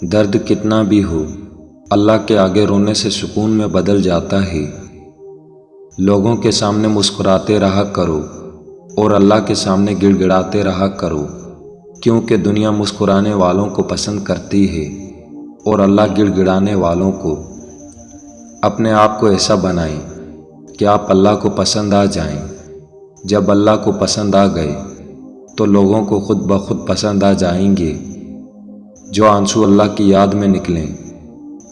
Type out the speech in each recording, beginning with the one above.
درد کتنا بھی ہو، اللہ کے آگے رونے سے سکون میں بدل جاتا ہے۔ لوگوں کے سامنے مسکراتے رہا کرو اور اللہ کے سامنے گڑ گڑاتے رہا کرو، کیونکہ دنیا مسکرانے والوں کو پسند کرتی ہے اور اللہ گڑ گڑانے والوں کو۔ اپنے آپ کو ایسا بنائیں کہ آپ اللہ کو پسند آ جائیں۔ جب اللہ کو پسند آ گئے تو لوگوں کو خود بخود پسند آ جائیں گے۔ جو آنسو اللہ کی یاد میں نکلیں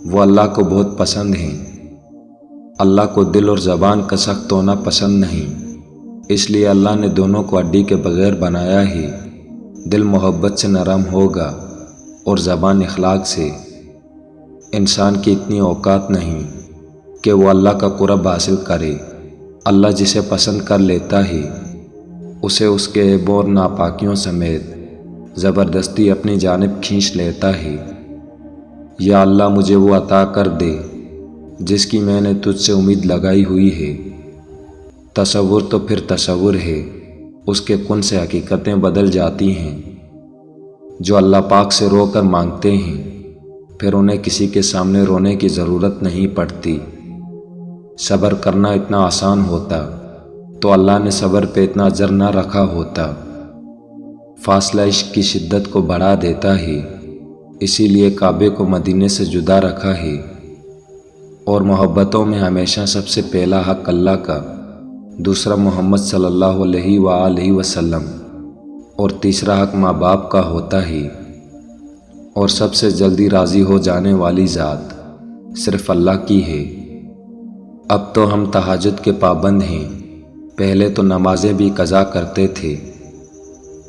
وہ اللہ کو بہت پسند ہیں۔ اللہ کو دل اور زبان کا سخت ہونا پسند نہیں، اس لیے اللہ نے دونوں کو ہڈی کے بغیر بنایا ہے۔ دل محبت سے نرم ہوگا اور زبان اخلاق سے۔ انسان کی اتنی اوقات نہیں کہ وہ اللہ کا قرب حاصل کرے۔ اللہ جسے پسند کر لیتا ہے اسے اس کے عیبوں اور ناپاکیوں سمیت زبردستی اپنی جانب کھینچ لیتا ہے۔ یا اللہ مجھے وہ عطا کر دے جس کی میں نے تجھ سے امید لگائی ہوئی ہے۔ تصور تو پھر تصور ہے، اس کے کن سے حقیقتیں بدل جاتی ہیں۔ جو اللہ پاک سے رو کر مانگتے ہیں پھر انہیں کسی کے سامنے رونے کی ضرورت نہیں پڑتی۔ صبر کرنا اتنا آسان ہوتا تو اللہ نے صبر پہ اتنا اجر نہ رکھا ہوتا۔ فاصلہ عشق کی شدت کو بڑھا دیتا ہے، اسی لیے کعبے کو مدینے سے جدا رکھا ہے۔ اور محبتوں میں ہمیشہ سب سے پہلا حق اللہ کا، دوسرا محمد صلی اللہ علیہ وآلہ وسلم، اور تیسرا حق ماں باپ کا ہوتا ہے۔ اور سب سے جلدی راضی ہو جانے والی ذات صرف اللہ کی ہے۔ اب تو ہم تہجد کے پابند ہیں، پہلے تو نمازیں بھی قضا کرتے تھے۔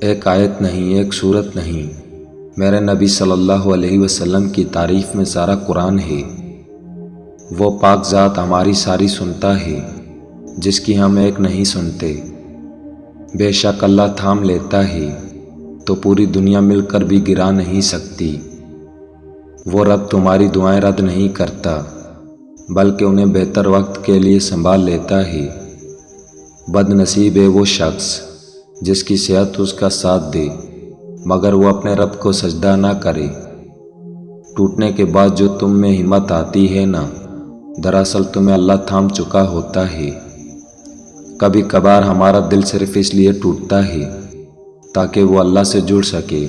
ایک آیت نہیں، ایک سورت نہیں، میرے نبی صلی اللہ علیہ وسلم کی تعریف میں سارا قرآن ہے۔ وہ پاک ذات ہماری ساری سنتا ہے جس کی ہم ایک نہیں سنتے۔ بے شک اللہ تھام لیتا ہے تو پوری دنیا مل کر بھی گرا نہیں سکتی۔ وہ رب تمہاری دعائیں رد نہیں کرتا بلکہ انہیں بہتر وقت کے لیے سنبھال لیتا ہے۔ بد نصیب ہے وہ شخص جس کی صحت اس کا ساتھ دے مگر وہ اپنے رب کو سجدہ نہ کرے۔ ٹوٹنے کے بعد جو تم میں ہمت آتی ہے نا، دراصل تمہیں اللہ تھام چکا ہوتا ہے۔ کبھی کبھار ہمارا دل صرف اس لیے ٹوٹتا ہے تاکہ وہ اللہ سے جڑ سکے۔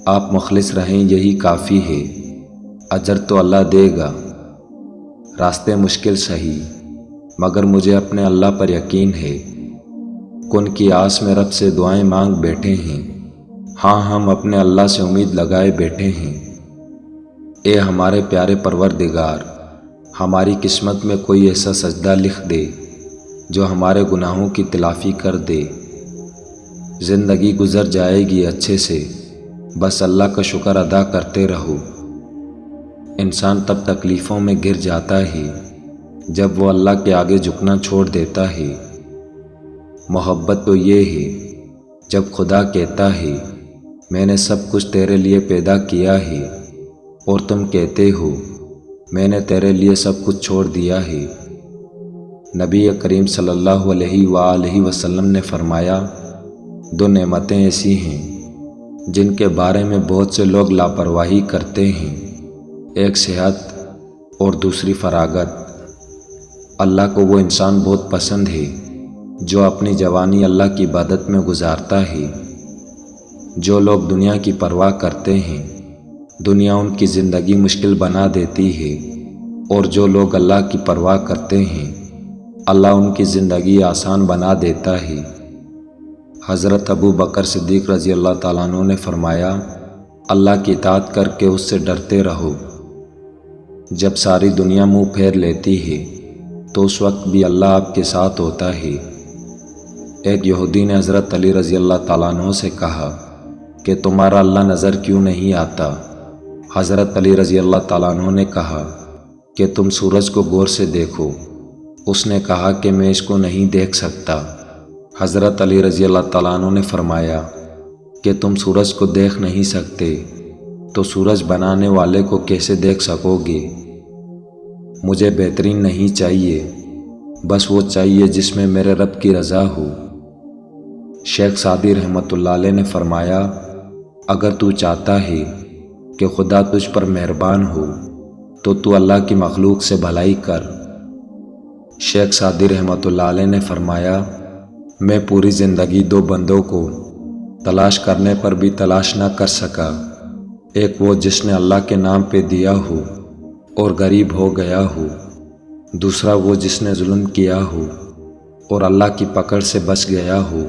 آپ مخلص رہیں یہی کافی ہے، اجر تو اللہ دے گا۔ راستے مشکل سہی مگر مجھے اپنے اللہ پر یقین ہے۔ کن کی آس میں رب سے دعائیں مانگ بیٹھے ہیں، ہاں ہم اپنے اللہ سے امید لگائے بیٹھے ہیں۔ اے ہمارے پیارے پروردگار، ہماری قسمت میں کوئی ایسا سجدہ لکھ دے جو ہمارے گناہوں کی تلافی کر دے۔ زندگی گزر جائے گی اچھے سے، بس اللہ کا شکر ادا کرتے رہو۔ انسان تب تکلیفوں میں گر جاتا ہے جب وہ اللہ کے آگے جھکنا چھوڑ دیتا ہے۔ محبت تو یہ ہے جب خدا کہتا ہے میں نے سب کچھ تیرے لیے پیدا کیا ہے، اور تم کہتے ہو میں نے تیرے لیے سب کچھ چھوڑ دیا ہے۔ نبی کریم صلی اللہ علیہ وآلہ وسلم نے فرمایا، دو نعمتیں ایسی ہیں جن کے بارے میں بہت سے لوگ لاپرواہی کرتے ہیں، ایک صحت اور دوسری فراغت۔ اللہ کو وہ انسان بہت پسند ہے جو اپنی جوانی اللہ کی عبادت میں گزارتا ہے۔ جو لوگ دنیا کی پرواہ کرتے ہیں دنیا ان کی زندگی مشکل بنا دیتی ہے، اور جو لوگ اللہ کی پرواہ کرتے ہیں اللہ ان کی زندگی آسان بنا دیتا ہے۔ حضرت ابو بکر صدیق رضی اللہ تعالیٰ عنہ نے فرمایا، اللہ کی اطاعت کر کے اس سے ڈرتے رہو۔ جب ساری دنیا منہ پھیر لیتی ہے تو اس وقت بھی اللہ آپ کے ساتھ ہوتا ہے۔ ایک یہودی نے حضرت علی رضی اللہ تعالیٰ عنہ سے کہا کہ تمہارا اللہ نظر کیوں نہیں آتا؟ حضرت علی رضی اللہ تعالیٰ عنہ نے کہا کہ تم سورج کو غور سے دیکھو۔ اس نے کہا کہ میں اس کو نہیں دیکھ سکتا۔ حضرت علی رضی اللہ تعالیٰ عنہ نے فرمایا کہ تم سورج کو دیکھ نہیں سکتے تو سورج بنانے والے کو کیسے دیکھ سکو گے؟ مجھے بہترین نہیں چاہیے، بس وہ چاہیے جس میں میرے رب کی رضا ہو۔ شیخ سعدی رحمۃ اللہ علیہ نے فرمایا، اگر تو چاہتا ہے کہ خدا تجھ پر مہربان ہو تو اللہ کی مخلوق سے بھلائی کر۔ شیخ سعدی رحمۃ اللہ علیہ نے فرمایا، میں پوری زندگی دو بندوں کو تلاش کرنے پر بھی تلاش نہ کر سکا، ایک وہ جس نے اللہ کے نام پہ دیا ہو اور غریب ہو گیا ہو، دوسرا وہ جس نے ظلم کیا ہو اور اللہ کی پکڑ سے بچ گیا ہو۔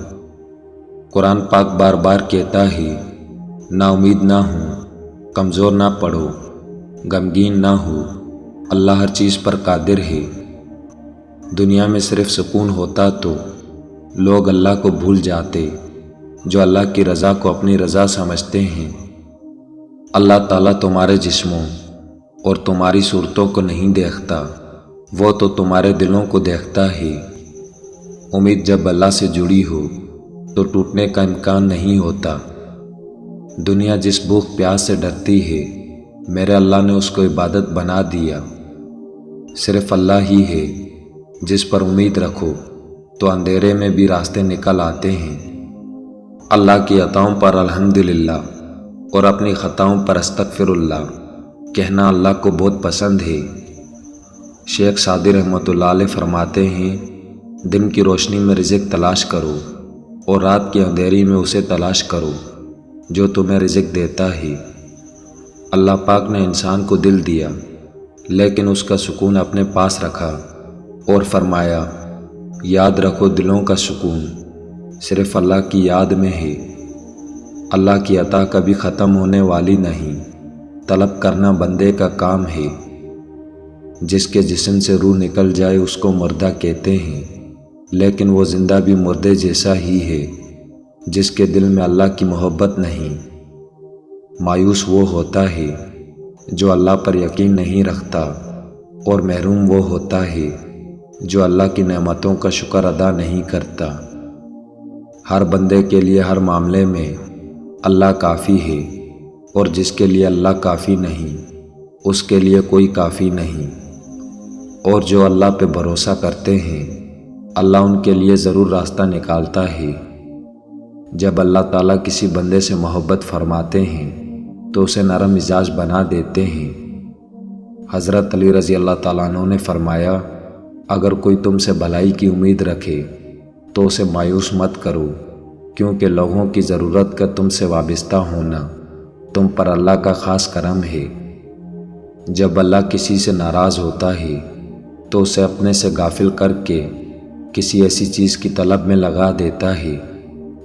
قرآن پاک بار بار کہتا ہے، نا امید نہ ہو، کمزور نہ پڑو، غمگین نہ ہو، اللہ ہر چیز پر قادر ہے۔ دنیا میں صرف سکون ہوتا تو لوگ اللہ کو بھول جاتے، جو اللہ کی رضا کو اپنی رضا سمجھتے ہیں۔ اللہ تعالیٰ تمہارے جسموں اور تمہاری صورتوں کو نہیں دیکھتا، وہ تو تمہارے دلوں کو دیکھتا ہے۔ امید جب اللہ سے جڑی ہو تو ٹوٹنے کا امکان نہیں ہوتا۔ دنیا جس بھوک پیاس سے ڈرتی ہے، میرے اللہ نے اس کو عبادت بنا دیا۔ صرف اللہ ہی ہے، جس پر امید رکھو تو اندھیرے میں بھی راستے نکل آتے ہیں۔ اللہ کی عطاؤں پر الحمدللہ اور اپنی خطاؤں پر استغفر اللہ کہنا اللہ کو بہت پسند ہے۔ شیخ سعدی رحمۃ اللہ علیہ فرماتے ہیں، دن کی روشنی میں رزق تلاش کرو اور رات کی اندھیری میں اسے تلاش کرو جو تمہیں رزق دیتا ہے۔ اللہ پاک نے انسان کو دل دیا، لیکن اس کا سکون اپنے پاس رکھا اور فرمایا، یاد رکھو دلوں کا سکون صرف اللہ کی یاد میں ہے۔ اللہ کی عطا کبھی ختم ہونے والی نہیں، طلب کرنا بندے کا کام ہے۔ جس کے جسم سے روح نکل جائے اس کو مردہ کہتے ہیں، لیکن وہ زندہ بھی مردے جیسا ہی ہے جس کے دل میں اللہ کی محبت نہیں۔ مایوس وہ ہوتا ہے جو اللہ پر یقین نہیں رکھتا، اور محروم وہ ہوتا ہے جو اللہ کی نعمتوں کا شکر ادا نہیں کرتا۔ ہر بندے کے لیے ہر معاملے میں اللہ کافی ہے، اور جس کے لیے اللہ کافی نہیں اس کے لیے کوئی کافی نہیں۔ اور جو اللہ پہ بھروسہ کرتے ہیں، اللہ ان کے لیے ضرور راستہ نکالتا ہے۔ جب اللہ تعالیٰ کسی بندے سے محبت فرماتے ہیں تو اسے نرم مزاج بنا دیتے ہیں۔ حضرت علی رضی اللہ تعالیٰ عنہ نے فرمایا، اگر کوئی تم سے بھلائی کی امید رکھے تو اسے مایوس مت کرو، کیونکہ لوگوں کی ضرورت کا تم سے وابستہ ہونا تم پر اللہ کا خاص کرم ہے۔ جب اللہ کسی سے ناراض ہوتا ہے تو اسے اپنے سے غافل کر کے کسی ایسی چیز کی طلب میں لگا دیتا ہے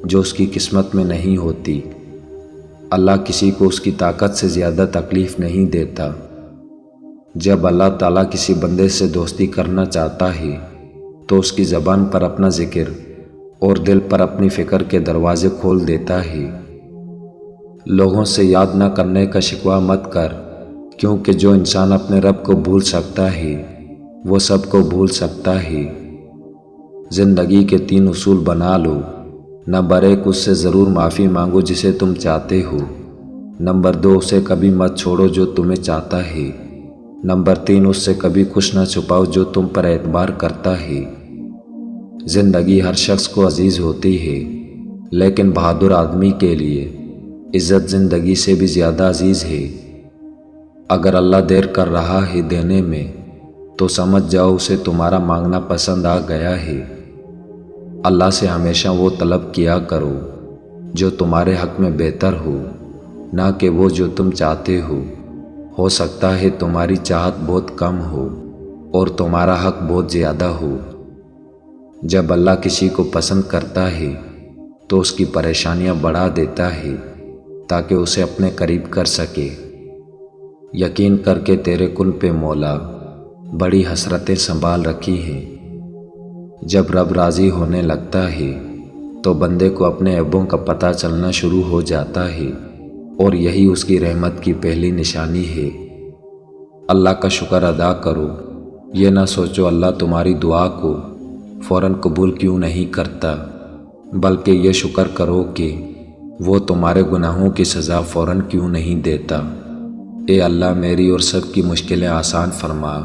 جو اس کی قسمت میں نہیں ہوتی۔ اللہ کسی کو اس کی طاقت سے زیادہ تکلیف نہیں دیتا۔ جب اللہ تعالیٰ کسی بندے سے دوستی کرنا چاہتا ہے تو اس کی زبان پر اپنا ذکر اور دل پر اپنی فکر کے دروازے کھول دیتا ہے۔ لوگوں سے یاد نہ کرنے کا شکوہ مت کر، کیونکہ جو انسان اپنے رب کو بھول سکتا ہے وہ سب کو بھول سکتا ہے۔ زندگی کے 3 اصول بنا لو۔ نمبر 1، اس سے ضرور معافی مانگو جسے تم چاہتے ہو۔ نمبر 2، اسے کبھی مت چھوڑو جو تمہیں چاہتا ہے۔ نمبر 3، اس سے کبھی کچھ نہ چھپاؤ جو تم پر اعتبار کرتا ہے۔ زندگی ہر شخص کو عزیز ہوتی ہے، لیکن بہادر آدمی کے لیے عزت زندگی سے بھی زیادہ عزیز ہے۔ اگر اللہ دیر کر رہا ہے دینے میں تو سمجھ جاؤ اسے تمہارا مانگنا پسند آ گیا ہے۔ اللہ سے ہمیشہ وہ طلب کیا کرو جو تمہارے حق میں بہتر ہو، نہ کہ وہ جو تم چاہتے ہو سکتا ہے تمہاری چاہت بہت کم ہو اور تمہارا حق بہت زیادہ ہو۔ جب اللہ کسی کو پسند کرتا ہے تو اس کی پریشانیاں بڑھا دیتا ہے تاکہ اسے اپنے قریب کر سکے۔ یقین کر کے تیرے کن پہ مولا بڑی حسرتیں سنبھال رکھی ہیں۔ جب رب راضی ہونے لگتا ہے تو بندے کو اپنے عیبوں کا پتہ چلنا شروع ہو جاتا ہے، اور یہی اس کی رحمت کی پہلی نشانی ہے۔ اللہ کا شکر ادا کرو، یہ نہ سوچو اللہ تمہاری دعا کو فوراً قبول کیوں نہیں کرتا، بلکہ یہ شکر کرو کہ وہ تمہارے گناہوں کی سزا فوراً کیوں نہیں دیتا۔ اے اللہ میری اور سب کی مشکلیں آسان فرما۔